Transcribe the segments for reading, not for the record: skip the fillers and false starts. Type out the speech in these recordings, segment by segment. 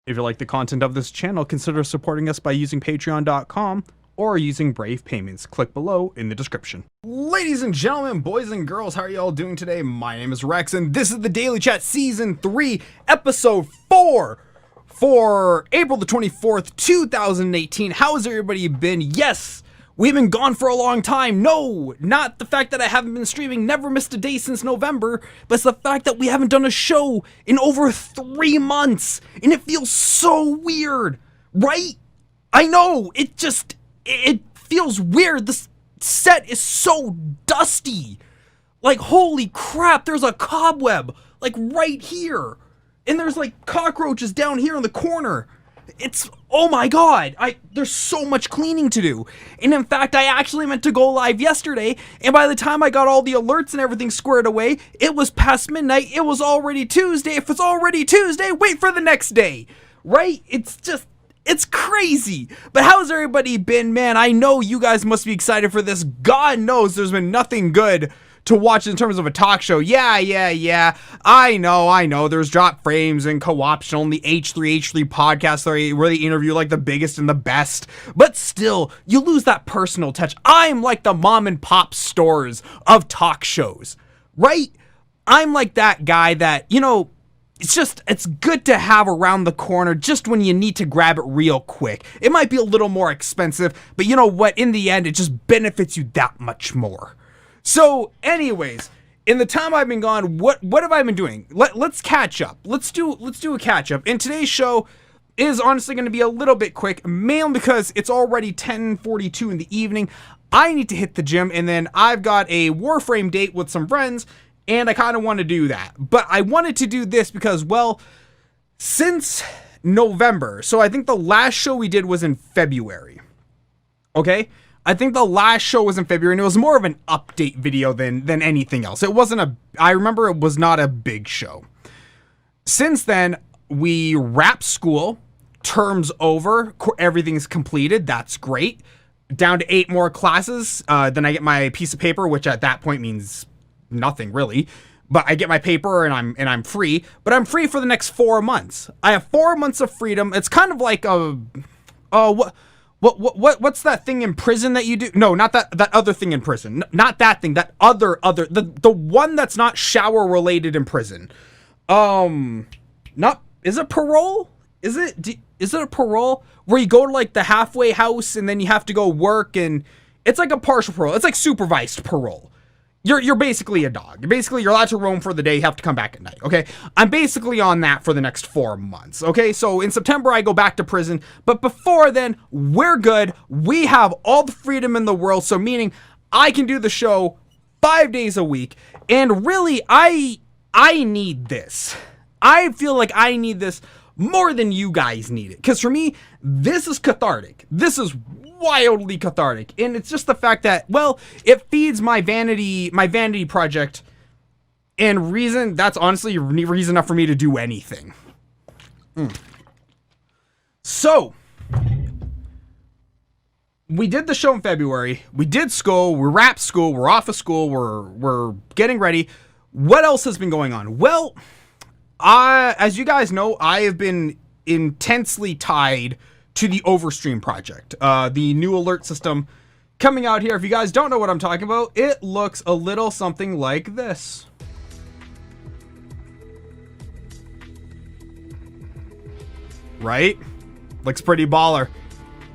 If you like the content of this channel, consider supporting us by using patreon.com or using Brave Payments. Click below in the description. Ladies and gentlemen, boys and girls, how are y'all doing today? My name is Rex, and this is the Daily Chat Season 3, Episode 4 for April the 24th, 2018. How has everybody been? Yes, we've been gone for a long time. No, not the fact that I haven't been streaming, never missed a day since November, but it's the fact that we haven't done a show in over 3 months, and it feels so weird, right? I know, it feels weird. This set is so dusty. Like, holy crap, there's a cobweb, like, right here. And there's, like, cockroaches down here in the corner. It's, oh my god, there's so much cleaning to do. And in fact, I actually meant to go live yesterday, and by the time I got all the alerts and everything squared away, it was past midnight. It was already Tuesday. If it's already Tuesday, wait for the next day, right? It's crazy. But how's everybody been, man? I know you guys must be excited for this. God knows there's been nothing good to watch in terms of a talk show. Yeah. I know. There's Drop Frames and Co-optional and the H3 podcast where they interview like the biggest and the best. But still, you lose that personal touch. I'm like the mom and pop stores of talk shows, right? I'm like that guy that, you know, it's good to have around the corner just when you need to grab it real quick. It might be a little more expensive, but you know what? In the end, it just benefits you that much more. So, anyways, in the time I've been gone, what have I been doing? Let's catch up. Let's do a catch up. And today's show is honestly going to be a little bit quick, mainly because it's already 10:42 in the evening. I need to hit the gym, and then I've got a Warframe date with some friends, and I kind of want to do that. But I wanted to do this because, well, since November, so I think the last show we did was in February. Okay? I think the last show was in February, and it was more of an update video than anything else. It wasn't I remember it was not a big show. Since then, we wrapped school, terms over, everything's completed, that's great. Down to 8 more classes, then I get my piece of paper, which at that point means nothing really. But I get my paper and I'm free, but I'm free for the next 4 months. I have 4 months of freedom. It's kind of like what's that thing in prison that you do? No, not that other thing in prison. Not that thing. That other the one that's not shower related in prison. Is it parole? Is it a parole where you go to like the halfway house and then you have to go work, and it's like a partial parole. It's like supervised parole. You're basically a dog. You're allowed to roam for the day. You have to come back at night, okay? I'm basically on that for the next 4 months, okay? So in September, I go back to prison. But before then, we're good. We have all the freedom in the world. So meaning I can do the show 5 days a week. And really, I need this. I feel like I need this more than you guys need it. Because for me, this is cathartic. This is wildly cathartic, and it's just the fact that, well, it feeds my vanity project, and reason that's honestly reason enough for me to do anything. So we did the show in February, we did school, we wrapped school, we're off of school, we're getting ready. What else has been going on? Well, as you guys know, I have been intensely tied to the Overstream project, the new alert system coming out here. If you guys don't know what I'm talking about, it looks a little something like this. Right? Looks pretty baller.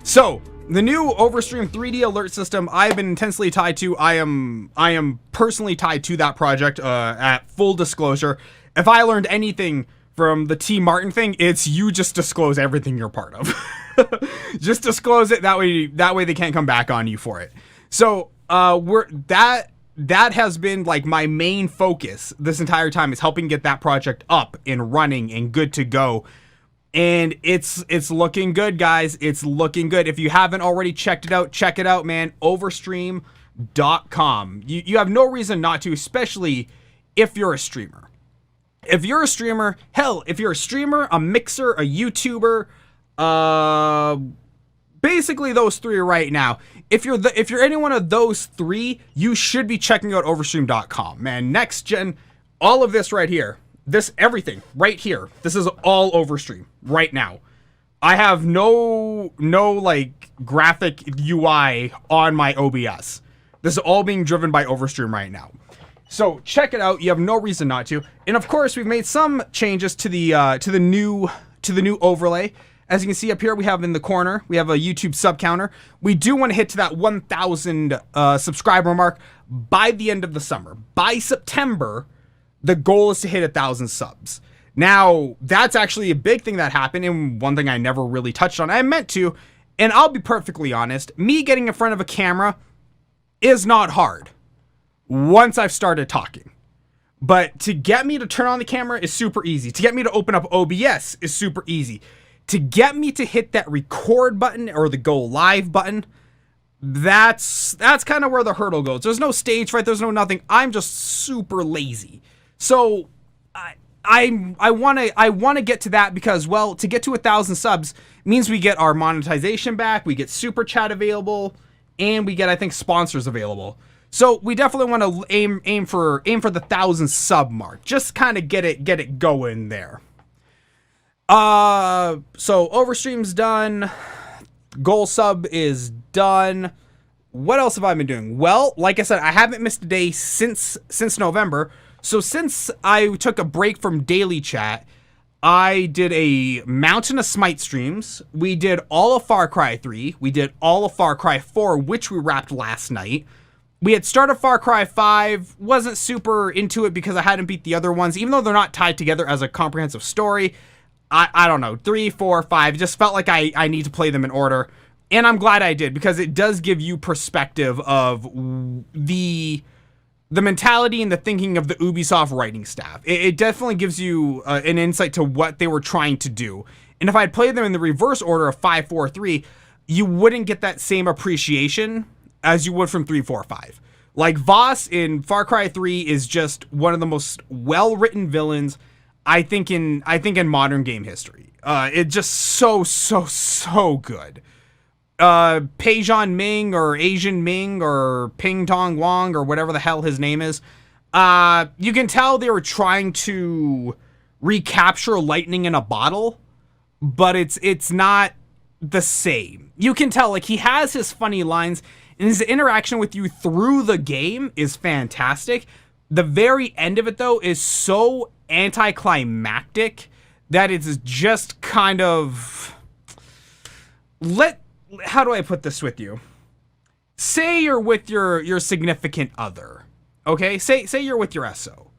So, the new Overstream 3D alert system I've been intensely tied to. I am personally tied to that project, at full disclosure. If I learned anything from the T. Martin thing, it's you just disclose everything you're part of. Just disclose it, that way they can't come back on you for it. So that has been like my main focus this entire time, is helping get that project up and running and good to go. And it's looking good, guys. It's looking good. If you haven't already checked it out, check it out, man. Overstream.com. You have no reason not to, especially if you're a streamer. If you're a streamer, hell, if you're a streamer, a mixer, a YouTuber, basically those three right now. If you're any one of those three, you should be checking out Overstream.com, man. Next gen, all of this right here. this, everything right here, this is all Overstream right now. I have no like graphic UI on my OBS. This is all being driven by Overstream right now. So check it out. You have no reason not to. And of course, we've made some changes to the new overlay. As you can see up here, we have in the corner, we have a YouTube sub counter. We do want to hit to that 1,000 subscriber mark by the end of the summer. By September, the goal is to hit 1,000 subs. Now, that's actually a big thing that happened, and one thing I never really touched on. I meant to, and I'll be perfectly honest, me getting in front of a camera is not hard once I've started talking. But to get me to turn on the camera is super easy. To get me to open up OBS is super easy. To get me to hit that record button or the go live button, that's kind of where the hurdle goes. There's no stage fright, there's no nothing. I'm just super lazy. So I want to get to that because, well, to get to 1,000 subs means we get our monetization back, we get super chat available, and we get, I think, sponsors available. So we definitely want to aim for the 1,000 sub mark. Just kind of get it going there. So Overstream's done. Goal sub is done. What else have I been doing? Well, like I said, I haven't missed a day since November. So since I took a break from daily chat, I did a Mountain of Smite streams. We did all of Far Cry 3. We did all of Far Cry 4, which we wrapped last night. We had started Far Cry 5. Wasn't super into it because I hadn't beat the other ones, even though they're not tied together as a comprehensive story. I don't know, 3, 4, 5, just felt like I need to play them in order. And I'm glad I did, because it does give you perspective of the mentality and the thinking of the Ubisoft writing staff. It definitely gives you an insight to what they were trying to do. And if I'd played them in the reverse order of 5, 4, 3, you wouldn't get that same appreciation as you would from 3, 4, 5. Like, Voss in Far Cry 3 is just one of the most well-written villains I think in modern game history. It's just so good. Peijon Ming or Asian Ming or Ping Tong Wong or whatever the hell his name is. You can tell they were trying to recapture lightning in a bottle, but it's not the same. You can tell, like, he has his funny lines, and his interaction with you through the game is fantastic. The very end of it, though, is so anticlimactic that it's just kind of... How do I put this with you? Say you're with your significant other, okay? Say you're with your SO.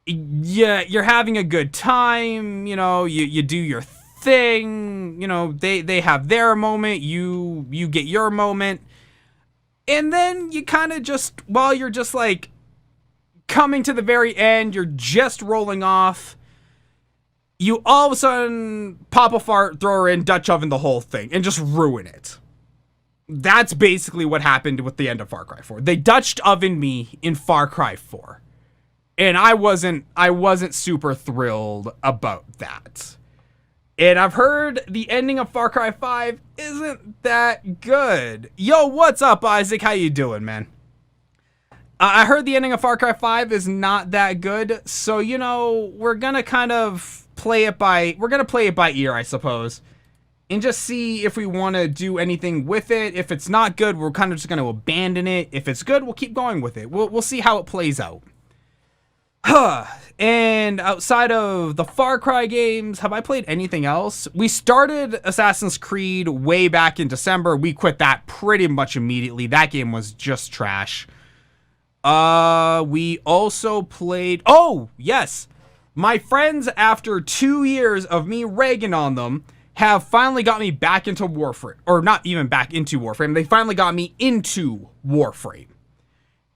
Yeah, you're having a good time, you know, you do your thing, you know, they have their moment, you get your moment, and then you kind of just, while you're just like coming to the very end, you're just rolling off, you all of a sudden pop a fart, throw her in, Dutch oven the whole thing, and just ruin it. That's basically what happened with the end of Far Cry 4. They Dutch ovened me in Far Cry 4. And I wasn't super thrilled about that. And I've heard the ending of Far Cry 5 isn't that good. Yo, what's up, Isaac? How you doing, man? I heard the ending of Far Cry 5 is not that good. So, you know, we're gonna kind of play it by ear, I suppose, and just see if we want to do anything with it. If it's not good, we're kind of just going to abandon it. If it's good, we'll keep going with it. We'll see how it plays out. And outside of the Far Cry games, have I played anything else? We started Assassin's Creed way back in December. We quit that pretty much immediately. That game was just trash. We also played... Oh, yes! My friends, after 2 years of me ragging on them, have finally got me back into Warframe. Or not even back into Warframe. They finally got me into Warframe.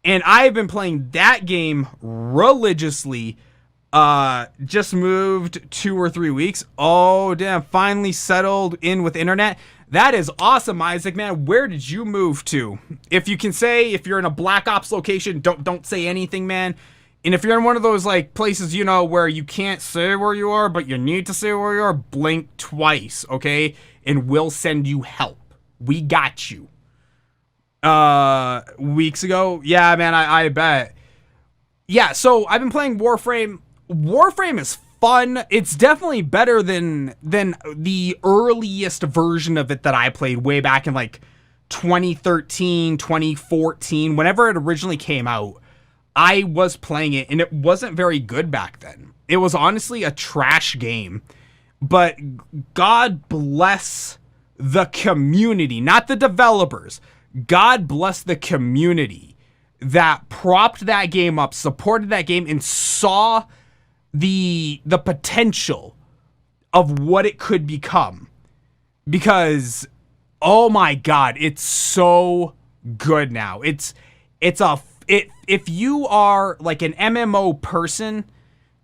And I've been playing that game religiously. Just moved 2 or 3 weeks. Oh, damn. Finally settled in with internet. That is awesome, Isaac, man. Where did you move to? If you can say, if you're in a Black Ops location, don't say anything, man. And if you're in one of those, like, places, you know, where you can't say where you are, but you need to say where you are, blink twice, okay? And we'll send you help. We got you. Weeks ago? Yeah, man, I bet. Yeah, so I've been playing Warframe. Warframe is fun. It's definitely better than the earliest version of it that I played way back in like 2013, 2014, whenever it originally came out. I was playing it and it wasn't very good back then. It was honestly a trash game. But God bless the community, not the developers. God bless the community that propped that game up, supported that game, and saw the potential of what it could become. Because, oh my God, it's so good now. If you are like an MMO person,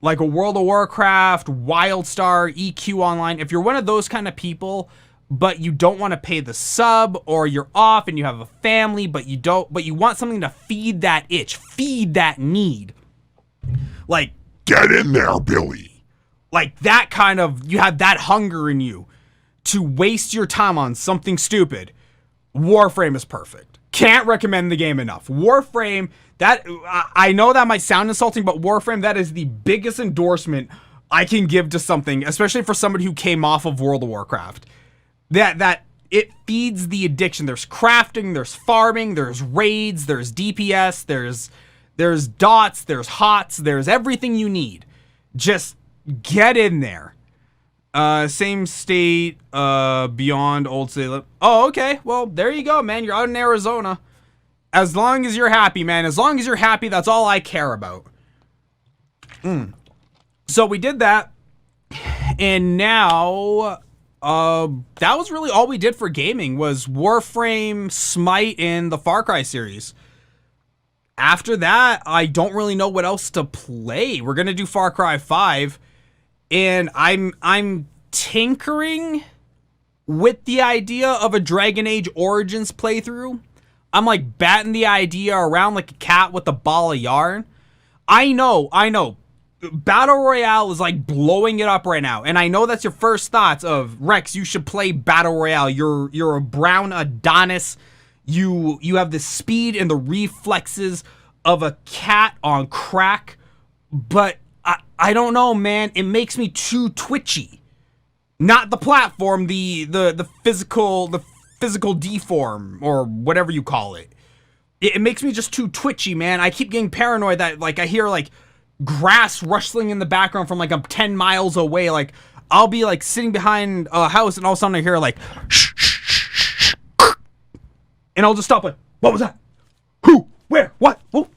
like a World of Warcraft, WildStar, EQ Online, if you're one of those kind of people, but you don't want to pay the sub, or you're off and you have a family, but you want something to feed that itch, feed that need. Like, get in there, Billy. Like that kind of, you have that hunger in you to waste your time on something stupid. Warframe is perfect. Can't recommend the game enough. Warframe, that, I know that might sound insulting, but Warframe, that is the biggest endorsement I can give to something, especially for somebody who came off of World of Warcraft. That it feeds the addiction. There's crafting, there's farming, there's raids, there's DPS, there's dots, there's hots, there's everything you need. Just get in there. Same state, beyond Old State. Oh, okay. Well, there you go, man. You're out in Arizona. As long as you're happy, man. As long as you're happy, that's all I care about. So we did that. And now, that was really all we did for gaming, was Warframe, Smite, and the Far Cry series. After that, I don't really know what else to play. We're going to do Far Cry 5. And I'm tinkering with the idea of a Dragon Age Origins playthrough. I'm like batting the idea around like a cat with a ball of yarn. I know. Battle Royale is like blowing it up right now. And I know that's your first thoughts of, Rex, you should play Battle Royale. You're a brown Adonis. You have the speed and the reflexes of a cat on crack. But I don't know, man. It makes me too twitchy. Not the platform, the physical deform, or whatever you call it. It makes me just too twitchy, man. I keep getting paranoid that like I hear like grass rustling in the background from like I'm 10 miles away. Like I'll be like sitting behind a house and all of a sudden I hear like shh, shh, shh, shh, and I'll just stop like, what was that? Who? Where? What? Whoa.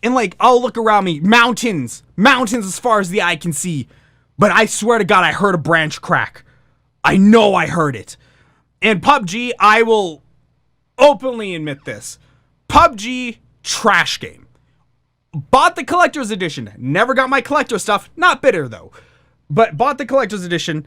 And like, I'll look around me, mountains as far as the eye can see. But I swear to God, I heard a branch crack. I know I heard it. And PUBG, I will openly admit this. PUBG, trash game. Bought the collector's edition. Never got my collector stuff. Not bitter though. But bought the collector's edition.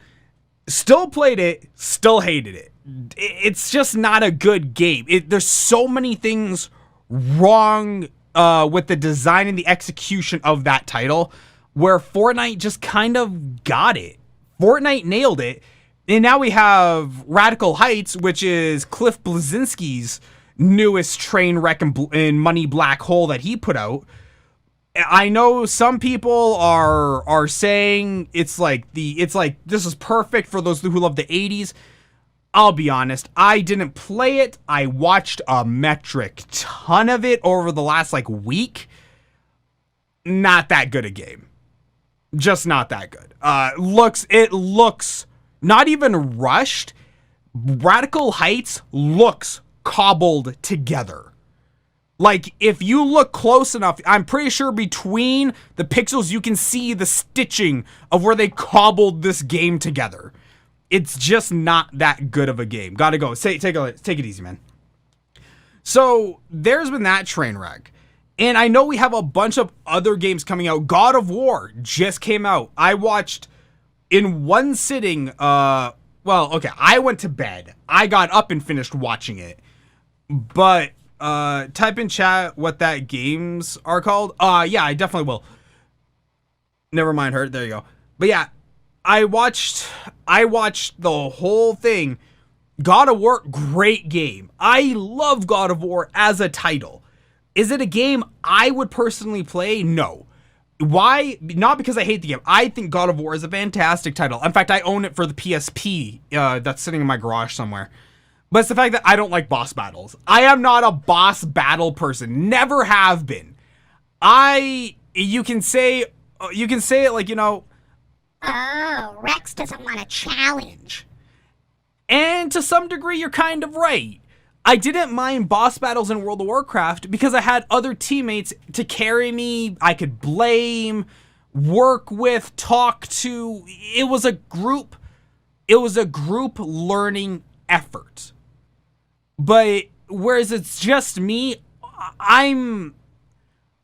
Still played it. Still hated it. It's just not a good game. There's so many things wrong with the design and the execution of that title, where Fortnite just kind of got it. Fortnite nailed it. And now we have Radical Heights, which is Cliff Bleszinski's newest train wreck and money black hole that he put out. I know some people are saying it's like this is perfect for those who love the 80s. I'll be honest, I didn't play it. I watched a metric ton of it over the last like week. Not that good a game. Just not that good. It looks not even rushed. Radical Heights looks cobbled together. Like, if you look close enough, I'm pretty sure between the pixels you can see the stitching of where they cobbled this game together. It's just not that good of a game. Gotta go. Take it easy, man. So, there's been that train wreck. And I know we have a bunch of other games coming out. God of War just came out. I watched in one sitting, I went to bed. I got up and finished watching it. But, type in chat what that games are called. Yeah, I definitely will. Never mind her. There you go. But yeah, I watched the whole thing. God of War, great game. I love God of War as a title. Is it a game I would personally play? No. Why? Not because I hate the game. I think God of War is a fantastic title. In fact, I own it for the PSP that's sitting in my garage somewhere. But it's the fact that I don't like boss battles. I am not a boss battle person. Never have been. You can say it like, Oh, Rex doesn't want a challenge. And to some degree, you're kind of right. I didn't mind boss battles in World of Warcraft because I had other teammates to carry me. I could blame, work with, talk to. It was a group learning effort. But whereas it's just me, I'm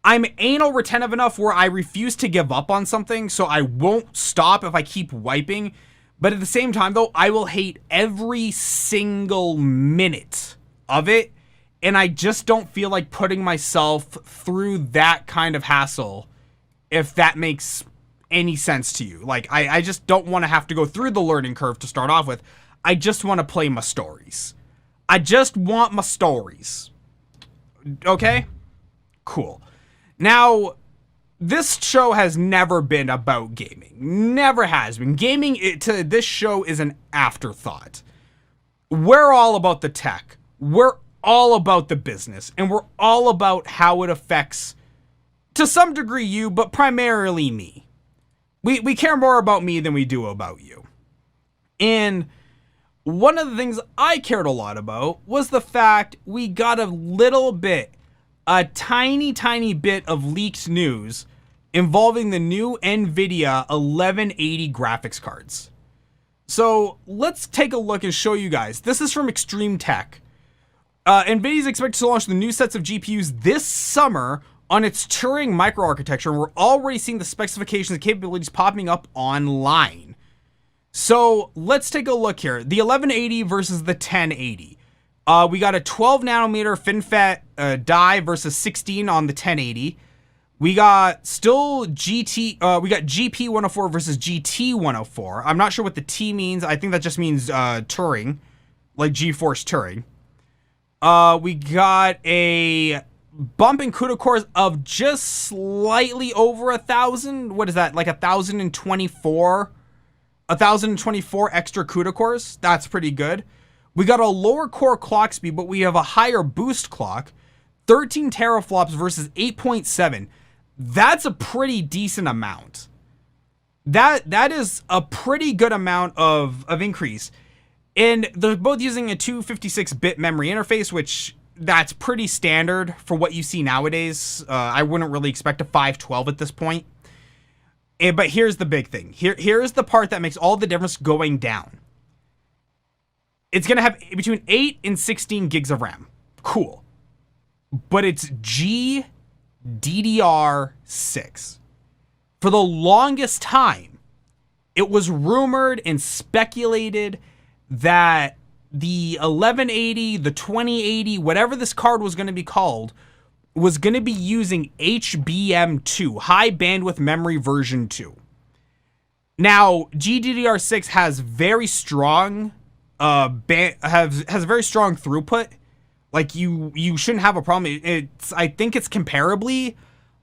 anal retentive enough where I refuse to give up on something, so I won't stop if I keep wiping. But at the same time, though, I will hate every single minute of it, and I just don't feel like putting myself through that kind of hassle, if that makes any sense to you. Like, I just don't want to have to go through the learning curve to start off with. I just want to play my stories. I just want my stories. Okay? Cool. Now, this show has never been about gaming. Never has been. Gaming to this show is an afterthought. We're all about the tech. We're all about the business. And we're all about how it affects, to some degree, you, but primarily me. We care more about me than we do about you. And one of the things I cared a lot about was the fact we got a tiny bit of leaked news involving the new NVIDIA 1180 graphics cards. So let's take a look and show you guys. This is from Extreme Tech. NVIDIA is expected to launch the new sets of GPUs this summer on its Turing microarchitecture, and we're already seeing the specifications and capabilities popping up online. So let's take a look here. The 1180 versus the 1080. We got a 12 nanometer FinFET die versus 16 on the 1080. We got still GP 104 versus GT 104. I'm not sure what the T means. I think that just means Turing, like GeForce Turing. We got a bump in CUDA cores of just slightly over 1,000. What is that? Like 1,024? 1,024 extra CUDA cores. That's pretty good. We got a lower core clock speed, but we have a higher boost clock. 13 teraflops versus 8.7. That's a pretty decent amount. That is a pretty good amount of increase. And they're both using a 256-bit memory interface, which that's pretty standard for what you see nowadays. I wouldn't really expect a 512 at this point. But here's the big thing. Here's the part that makes all the difference going down. It's going to have between 8 and 16 gigs of RAM. Cool. But it's GDDR6. For the longest time, it was rumored and speculated that the 1180, the 2080, whatever this card was going to be called, was going to be using HBM2, High Bandwidth Memory version 2. Now, GDDR6 has very strong has very strong throughput. Like you shouldn't have a problem. I think it's comparably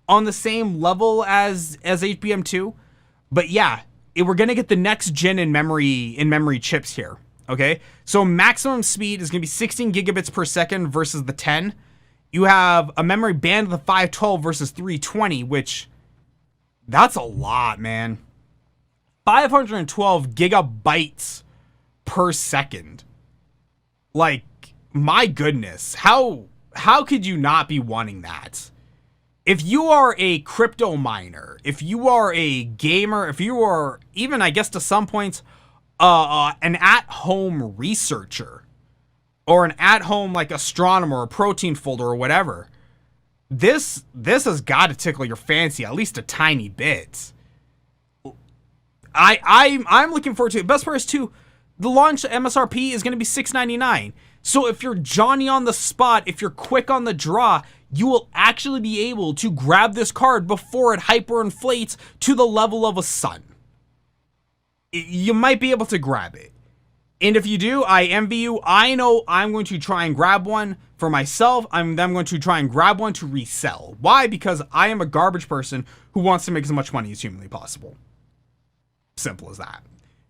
on the same level as HBM2. But yeah, we're gonna get the next gen in memory chips here. Okay, so maximum speed is gonna be 16 gigabits per second versus the 10. You have a memory bandwidth of 512 versus 320, which that's a lot, man. 512 gigabytes per second. Like, my goodness, how could you not be wanting that? If you are a crypto miner, if you are a gamer, if you are even, I guess to some points, an at-home researcher, or an at-home like astronomer, or protein folder, or whatever, this has got to tickle your fancy at least a tiny bit. I'm looking forward to it. Best part is too, the launch MSRP is going to be $699. So if you're Johnny on the spot, if you're quick on the draw, you will actually be able to grab this card before it hyperinflates to the level of a sun. You might be able to grab it. And if you do, I envy you. I know I'm going to try and grab one for myself. I'm then going to try and grab one to resell. Why? Because I am a garbage person who wants to make as much money as humanly possible. Simple as that.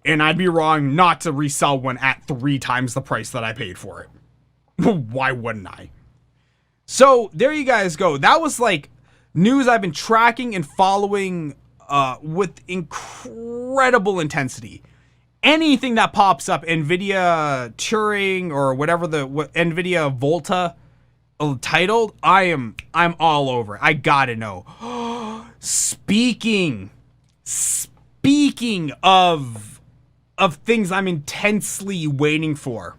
And I'd be wrong not to resell one at 3 times the price that I paid for it. Why wouldn't I? So there you guys go. That was like news I've been tracking and following with incredible intensity. Anything that pops up, NVIDIA Turing or whatever the NVIDIA Volta titled, I'm all over it. I gotta know. Speaking of things I'm intensely waiting for.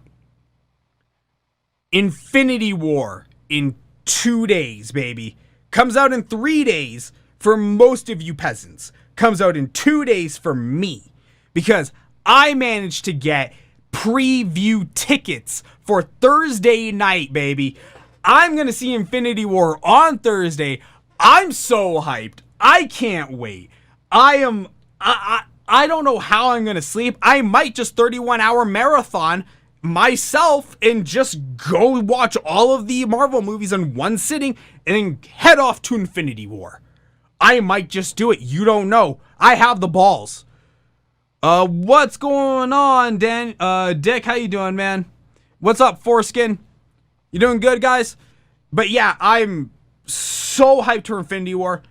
Infinity War in 2 days, baby. Comes out in 3 days for most of you peasants. Comes out in 2 days for me. Because I managed to get preview tickets for Thursday night, baby. I'm going to see Infinity War on Thursday. I'm so hyped. I can't wait. I don't know how I'm going to sleep. I might just 31-hour marathon myself and just go watch all of the Marvel movies in one sitting and then head off to Infinity War. I might just do it. You don't know. I have the balls. What's going on, Dan? Dick, how you doing, man? What's up, Foreskin? You doing good, guys? But yeah, I'm so hyped for Infinity War.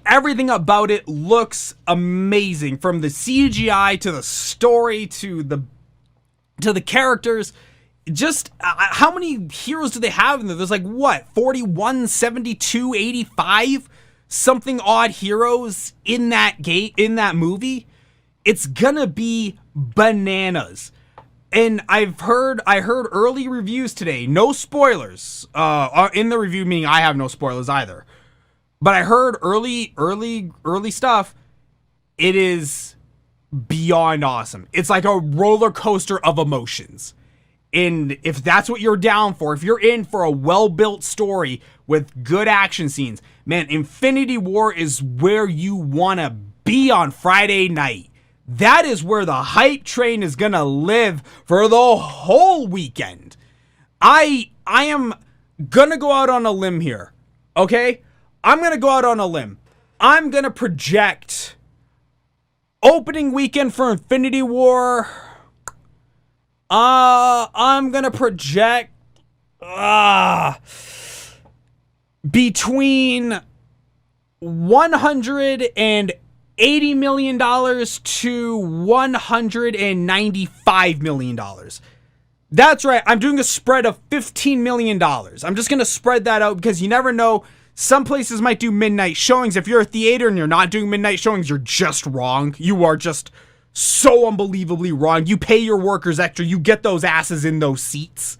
Everything about it looks amazing, from the CGI to the story to the characters. Just how many heroes do they have in there? There's like what, 41, 72, 85 something odd heroes in that movie. It's gonna be bananas. And I heard early reviews today, no spoilers in the review, meaning I have no spoilers either. But I heard early stuff. It is beyond awesome. It's like a roller coaster of emotions. And if that's what you're down for, if you're in for a well-built story with good action scenes, man, Infinity War is where you want to be on Friday night. That is where the hype train is going to live for the whole weekend. I am going to go out on a limb here, okay? I'm going to go out on a limb. I'm going to project opening weekend for Infinity War. I'm going to project between $180 million to $195 million. That's right. I'm doing a spread of $15 million. I'm just going to spread that out because you never know. Some places might do midnight showings. If you're a theater and you're not doing midnight showings, you're just wrong. You are just so unbelievably wrong. You pay your workers extra. You get those asses in those seats.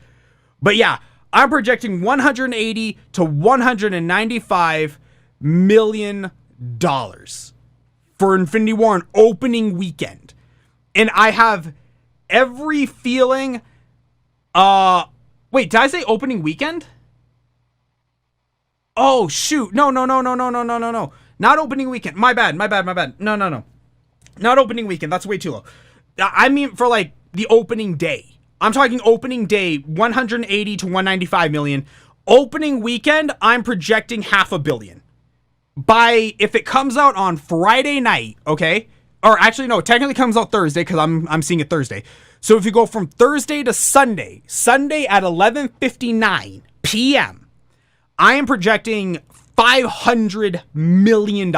But yeah, I'm projecting $180 to $195 million for Infinity War on opening weekend. And I have every feeling... Wait, did I say opening weekend? Oh, shoot. No. Not opening weekend. My bad. No. Not opening weekend. That's way too low. I mean for like the opening day. I'm talking opening day, 180 to 195 million. Opening weekend, I'm projecting $500 million. If it comes out on Friday night, okay? Or actually, no, it technically comes out Thursday because I'm seeing it Thursday. So if you go from Thursday to Sunday at 11:59 p.m., I am projecting $500 million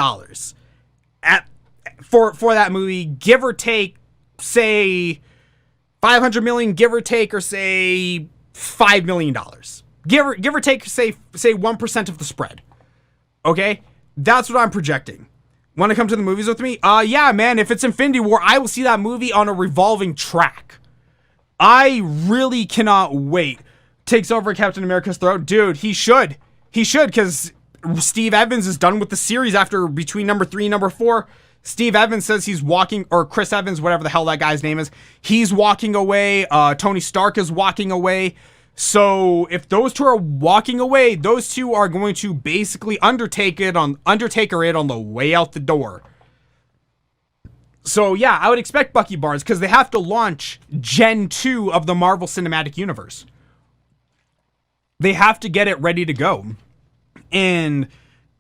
for that movie, give or take, say 500 million, give or take, or say $5 million. Give or take, say 1% of the spread. Okay? That's what I'm projecting. Want to come to the movies with me? Yeah, man, if it's Infinity War, I will see that movie on a revolving track. I really cannot wait. Takes over Captain America's throat. Dude, he should. He should, because Steve Evans is done with the series after between number 3 and number 4. Steve Evans says he's walking, or Chris Evans, whatever the hell that guy's name is, he's walking away. Tony Stark is walking away. So if those two are walking away, those two are going to basically Undertaker it on the way out the door. So yeah, I would expect Bucky Barnes because they have to launch Gen 2 of the Marvel Cinematic Universe. They have to get it ready to go. And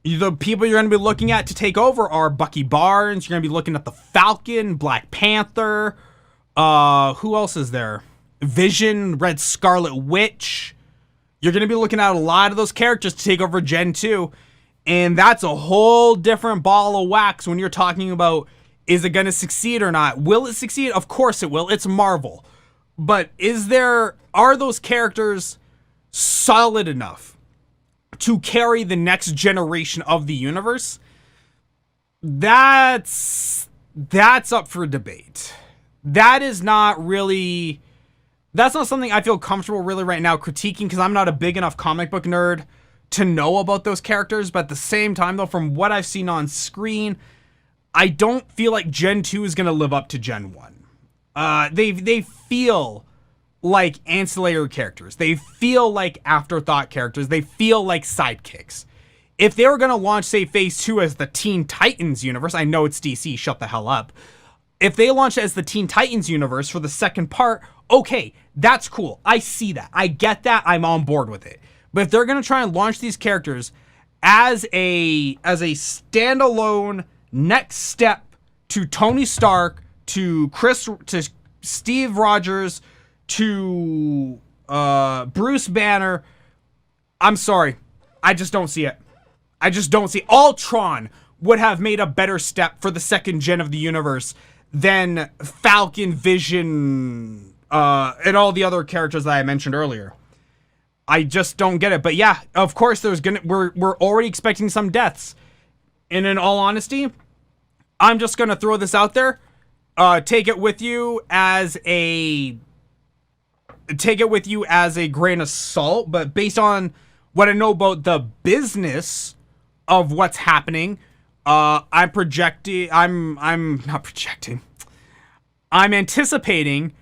the people you're going to be looking at to take over are Bucky Barnes. You're going to be looking at the Falcon, Black Panther. Who else is there? Vision, Red Scarlet Witch. You're going to be looking at a lot of those characters to take over Gen 2. And that's a whole different ball of wax when you're talking about, is it going to succeed or not? Will it succeed? Of course it will. It's Marvel. But are those characters solid enough to carry the next generation of the universe? That's up for debate. That's not something I feel comfortable really right now critiquing because I'm not a big enough comic book nerd to know about those characters. But at the same time, though, from what I've seen on screen, I don't feel like Gen 2 is going to live up to Gen 1. They feel like ancillary characters. They feel like afterthought characters. They feel like sidekicks. If they were going to launch, say, Phase 2 as the Teen Titans universe, I know it's DC, shut the hell up. If they launch it as the Teen Titans universe for the second part, okay, that's cool. I see that. I get that. I'm on board with it. But if they're going to try and launch these characters as a standalone next step to Tony Stark, to Steve Rogers, to Bruce Banner, I'm sorry. I just don't see it. I just don't see it. Ultron would have made a better step for the second gen of the universe than Falcon, Vision, and all the other characters that I mentioned earlier. I just don't get it. But yeah, of course we're already expecting some deaths. And in all honesty, I'm just gonna throw this out there. Take it with you as a grain of salt, but based on what I know about the business of what's happening, I'm anticipating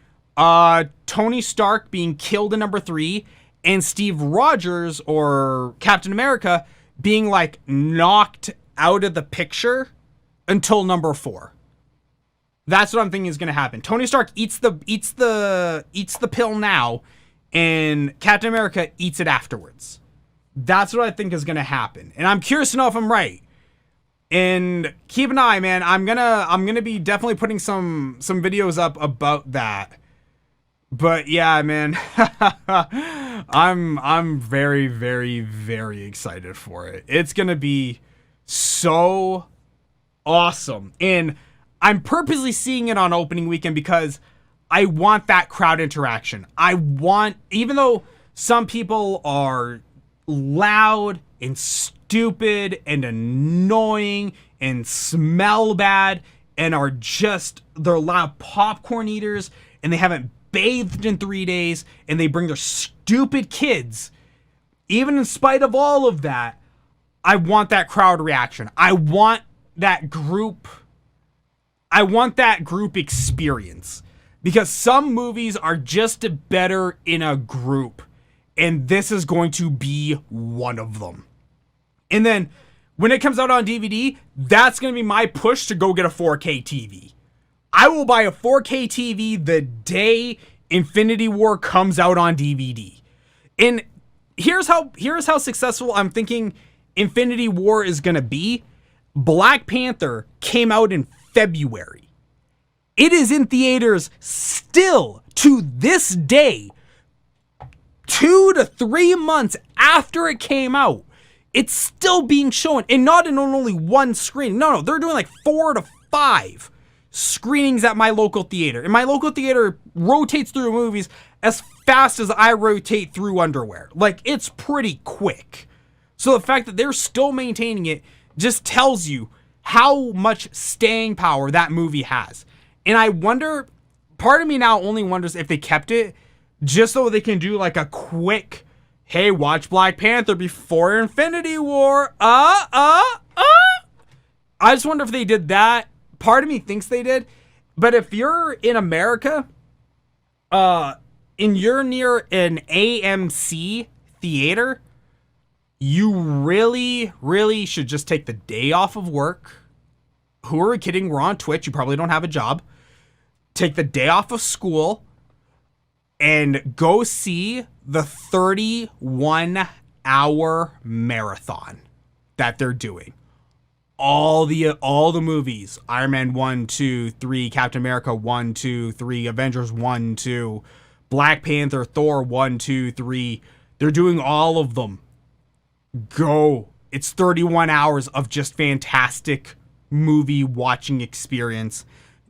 Tony Stark being killed in number 3 and Steve Rogers or Captain America being like knocked out of the picture until number 4. That's what I'm thinking is going to happen. Tony Stark eats the pill now, and Captain America eats it afterwards. That's what I think is going to happen, and I'm curious to know if I'm right. And keep an eye, man. I'm gonna be definitely putting some videos up about that. But yeah, man, I'm very, very, very excited for it. It's gonna be so awesome, and I'm purposely seeing it on opening weekend because I want that crowd interaction. Even though some people are loud and stupid and annoying and smell bad and they're loud popcorn eaters and they haven't bathed in 3 days and they bring their stupid kids, even in spite of all of that, I want that crowd reaction. I want that group experience, because some movies are just better in a group, and this is going to be one of them. And then when it comes out on DVD, that's going to be my push to go get a 4K TV. I will buy a 4K TV the day Infinity War comes out on DVD. And here's how successful I'm thinking Infinity War is going to be. Black Panther came out in February. It is in theaters still to this day, 2 to 3 months after it came out. It's still being shown, and not in only one screen. No, they're doing like 4 to 5 screenings at my local theater. And my local theater rotates through movies as fast as I rotate through underwear. Like, it's pretty quick. So the fact that they're still maintaining it just tells you how much staying power that movie has. And I wonder, part of me now only wonders if they kept it just so they can do like a quick, hey, watch Black Panther before Infinity War. I just wonder if they did that. Part of me thinks they did. But if you're in America, and you're near an AMC theater, you really, really should just take the day off of work who are kidding, we're on Twitch, you probably don't have a job, take the day off of school and go see the 31-hour marathon that they're doing. All the movies, Iron Man 1, 2, 3, Captain America 1, 2, 3, Avengers 1, 2, Black Panther, Thor 1, 2, 3. They're doing all of them. Go. It's 31 hours of just fantastic movie watching experience.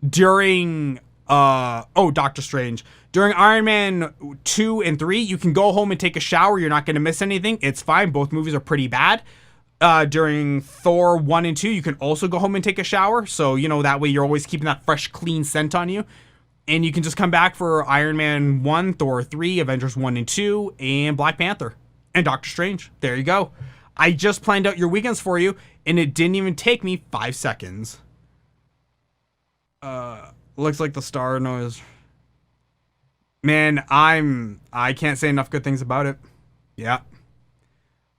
During Doctor Strange. During Iron Man 2 and 3, you can go home and take a shower. You're not going to miss anything. It's fine. Both movies are pretty bad. During Thor 1 and 2, you can also go home and take a shower. So, that way you're always keeping that fresh, clean scent on you. And you can just come back for Iron Man 1, Thor 3, Avengers 1 and 2, and Black Panther. And Doctor Strange. There you go. I just planned out your weekends for you, and it didn't even take me 5 seconds. Looks like the star noise. Man, I can't say enough good things about it. Yeah.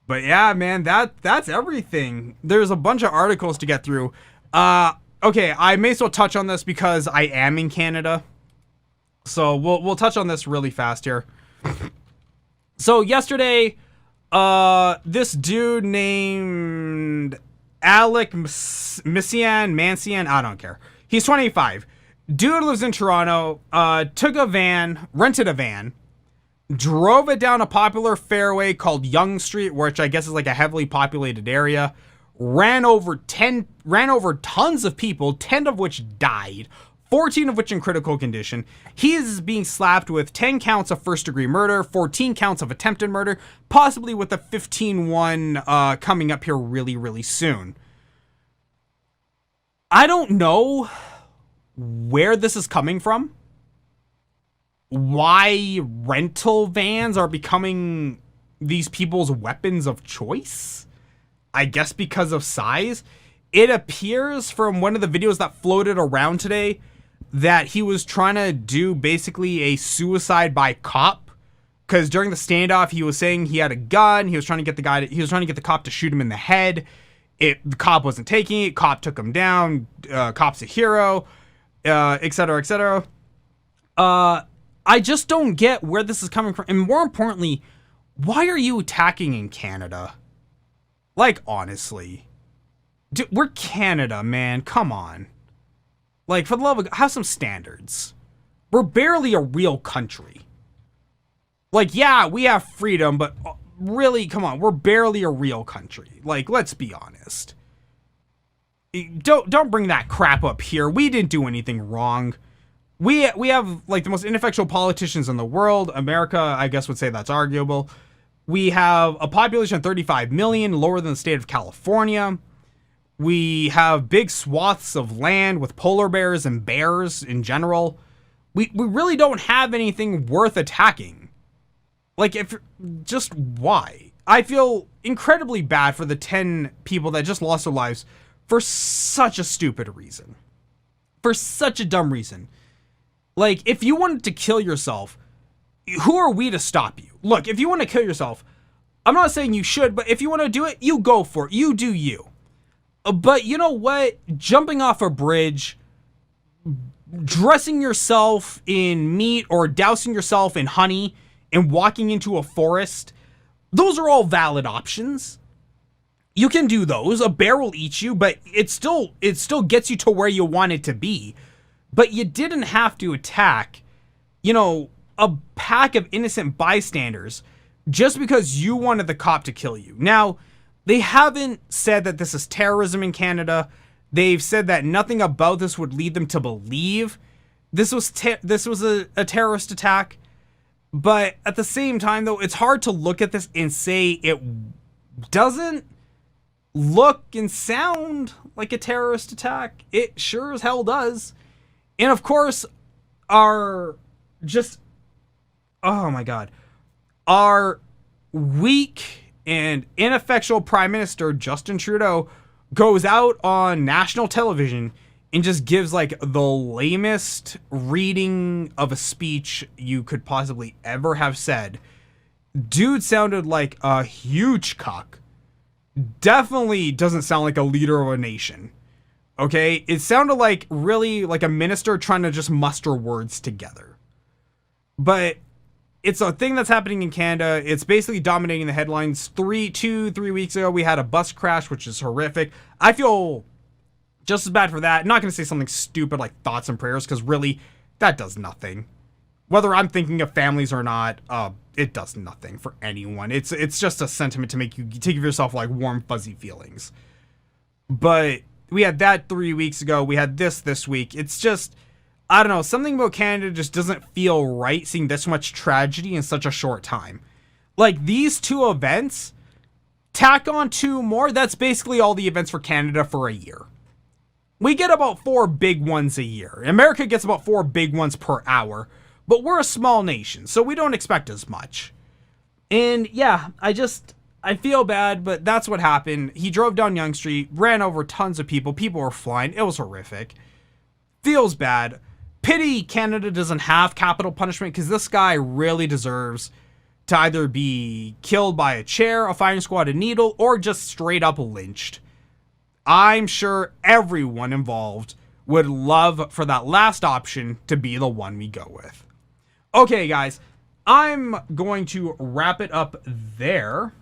But yeah, man, that's everything. There's a bunch of articles to get through. Okay, I may as well touch on this because I am in Canada. So we'll touch on this really fast here. So yesterday, this dude named Alec Mancian, I don't care. He's 25. Dude lives in Toronto, rented a van, drove it down a popular fairway called Yonge Street, which I guess is like a heavily populated area, ran over tons of people, 10 of which died, 14 of which in critical condition. He is being slapped with 10 counts of first-degree murder, 14 counts of attempted murder, possibly with a 15-1 coming up here really, really soon. I don't know where this is coming from, why rental vans are becoming these people's weapons of choice. I guess because of size. It appears from one of the videos that floated around today that he was trying to do basically a suicide by cop, because during the standoff he was saying he had a gun, he was trying to get the cop to shoot him in the head. The cop wasn't taking it, cop took him down, cop's a hero, etc., etc. I just don't get where this is coming from. And more importantly, why are you attacking in Canada? Like, honestly. Dude, we're Canada, man. Come on. Like, for the love of God, have some standards. We're barely a real country. Like, yeah, we have freedom, but really, come on. We're barely a real country. Like, let's be honest. Don't bring that crap up here. We didn't do anything wrong. We have like the most ineffectual politicians in the world. America, I guess, would say that's arguable. We have a population of 35 million, lower than the state of California. We have big swaths of land with polar bears and bears in general. We really don't have anything worth attacking. Like, just why? I feel incredibly bad for the 10 people that just lost their lives for such a stupid reason. For such a dumb reason. Like, if you wanted to kill yourself, who are we to stop you? Look, if you want to kill yourself, I'm not saying you should, but if you want to do it, you go for it. You do you. But you know what? Jumping off a bridge, dressing yourself in meat or dousing yourself in honey and walking into a forest, those are all valid options. You can do those. A bear will eat you, but it still gets you to where you want it to be. But you didn't have to attack, a pack of innocent bystanders just because you wanted the cop to kill you. Now, they haven't said that this is terrorism in Canada. They've said that nothing about this would lead them to believe this was a terrorist attack. But at the same time, though, it's hard to look at this and say it doesn't look and sound like a terrorist attack. It sure as hell does. And of course, our weak and ineffectual Prime Minister Justin Trudeau goes out on national television and just gives like the lamest reading of a speech you could possibly ever have said. Dude sounded like a huge cuck. Definitely doesn't sound like a leader of a nation. Okay, it sounded like really like a minister trying to just muster words together. But it's a thing that's happening in Canada. It's basically dominating the headlines. 3 weeks ago, we had a bus crash, which is horrific. I feel just as bad for that. I'm not going to say something stupid like thoughts and prayers, because really, that does nothing. Whether I'm thinking of families or not, it does nothing for anyone. It's just a sentiment to make you give yourself like warm, fuzzy feelings. But we had that 3 weeks ago. We had this week. It's just, I don't know, something about Canada just doesn't feel right, seeing this much tragedy in such a short time. Like, these two events, tack on 2 more, that's basically all the events for Canada for a year. We get about 4 big ones a year. America gets about 4 big ones per hour, but we're a small nation, so we don't expect as much. And yeah, I feel bad, but that's what happened. He drove down Yonge Street, ran over tons of people. People were flying. It was horrific. Feels bad. Pity Canada doesn't have capital punishment, because this guy really deserves to either be killed by a chair, a firing squad, a needle, or just straight up lynched. I'm sure everyone involved would love for that last option to be the one we go with. Okay, guys, I'm going to wrap it up there.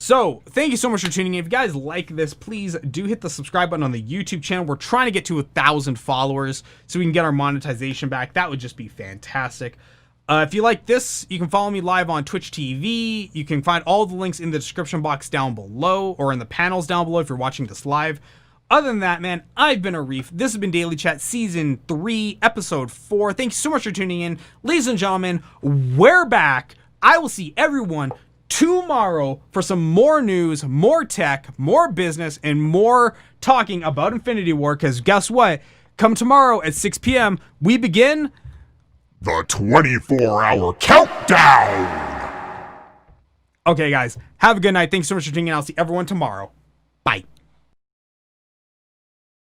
So, thank you so much for tuning in. If you guys like this, please do hit the subscribe button on the YouTube channel. We're trying to get to 1,000 followers so we can get our monetization back. That would just be fantastic. If you like this, you can follow me live on Twitch TV. You can find all the links in the description box down below, or in the panels down below if you're watching this live. Other than that, man, I've been Arif. This has been Daily Chat Season 3, Episode 4. Thank you so much for tuning in. Ladies and gentlemen, we're back. I will see everyone tomorrow for some more news, more tech, more business, and more talking about Infinity War, because guess what? Come tomorrow at 6 p.m., we begin The 24-hour countdown! Okay, guys, have a good night. Thanks so much for tuning in. I'll see everyone tomorrow. Bye.